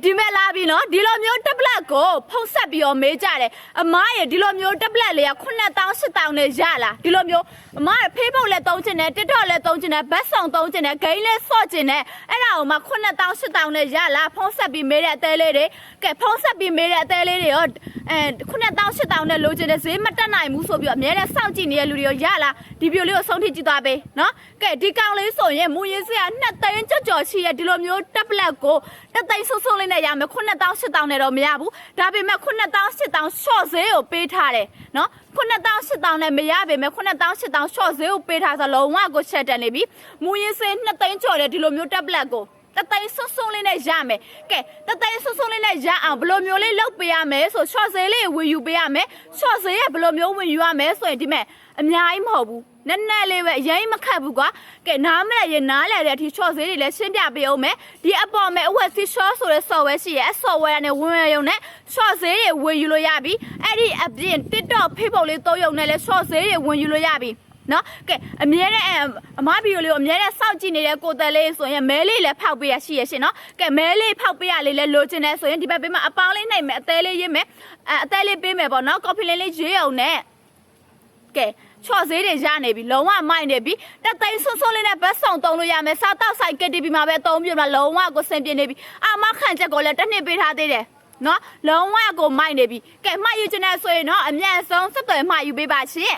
ဒီမဲ့လာပြီနော်ဒီလိုမျိုးတက်ပလက်ကိုဖုံးဆက်ပြီးတော့မေးကြတယ်အမားရဲ့ဒီလိုမျိုးတက်ပလက်လေးက9000 8000နဲ့ရလားဒီလိုမျိုးအမားရဲ့ Facebook လည်းသုံးချင်တယ် TikTok လည်းသုံးချင်တယ်ဘတ်ဆောင်သုံးချင်တယ်ဂိမ်းလည်းဆော့ချင်တယ်အဲ့ဒါကိုမှ9000 8000နဲ့ရလားဖုံးဆက်ပြီးမေးတဲ့အသေးလေးတွေကဲဖုံးဆက်ပြီးမေးတဲ့အသေးလေးတွေရော9000 8000နဲ့လိုချင်တဲ့ဈေးမတက်နိုင်ဘူးဆိုပြီးတော့အများနဲ့စောင့်ကြည့်နေတဲ့လူတွေရောရလားဒီဗီဒီယိုလေးကိုဆုံးထိကြည့်သွားပေးနော်ကဲဒီကောင်လေးဆိုရင်မူရင်းစရာ2သိန်းကြော်ရှိရဲ့ဒီလိုမျိုးတက်ပလက်ကို1သိန်းစုံစုံလေးနဲ့ရမယ်9000 8000နဲ့တော့မရဘူးဒါပေမဲ့9000 8000 short ဈေးကိုပေးထားတယ်နော်9000 8000နဲ့မရပေမဲ့9000 8000 short ဈေးကိုပေးထားဆိုလုံးဝကိုချက်တက်နေပြီမူရင်းစင်း2သိန်းကျော်တဲ့ဒီလိုမျိုးတက်ပလက်ကိုတသိန်းဆွဆွလေးနဲ့ရမယ်ကဲတသိန်းဆွဆွလေးနဲ့ရအောင်ဘယ်လိုမျိုးလေးလုပ်ပေးရမယ်ဆို short ဈေးလေးဝင်ယူပေးရမယ် short ဈေးရဲ့ဘယ်လိုမျိုးဝင်ယူရမယ်ဆိုရင်ဒီမဲ့အများကြီးမဟုတ်ဘူးနည်းနည်းလေးပဲအရင်မခတ်ဘူးကွာကဲနားမလဲရင်နားလဲတဲ့အထိ short ဈေးတွေလည်းရှင်းပြပေးအောင်မယ်ဒီအပေါ်မဲ့အဝက်စီ short ဆိုတဲ့ software ရှိရဲ့ software နဲ့ဝင်ရရုံနဲ့ short ဈေးတွေဝင်ယူလို့ရပြီအဲ့ဒီအပြင် TikTok Facebook လေးသုံးရုံနဲ့လည်း short ဈေးတွေဝင်ယူလို့ရပြီနော်ကဲအမြဲတမ်းအမဗီဒီယိုလေးကိုအမြဲတမ်းစောင့်ကြည့်နေတဲ့ကိုတယ်လေးဆိုရင်မဲလေးလည်းဖောက်ပေးရရှိရရှင်နော်ကဲမဲလေးဖောက်ပေးရလေးလည်းလိုချင်တယ်ဆိုရင်ဒီဘက်ပေးမှာအပေါင်းလေးနှိပ်မယ်အသေးလေးရေးမယ်အသေးလေးပေးမယ်ပေါ့နော်ကော်ဖီလေးရေးအောင်နဲ့ကဲချော့ဈေးတွေရနေပြီလုံးဝမိုက်နေပြီတသိန်းဆွဆွလေးနဲ့ဘတ်ဆောင်သုံးလို့ရမယ်စားတောက်ဆိုင် KTV မှာပဲသုံးပြမှာလုံးဝကိုစင်ပြနေပြီအမခန့်ချက်ကိုလည်းတစ်နှစ်ပေးထားသေးတယ်နော်လုံးဝကိုမိုက်နေပြီကဲမှတ်ယူချင်တဲ့ဆိုရင်နော်အမြန်ဆုံးစက်သွယ်မှတ်ယူပေးပါရှင်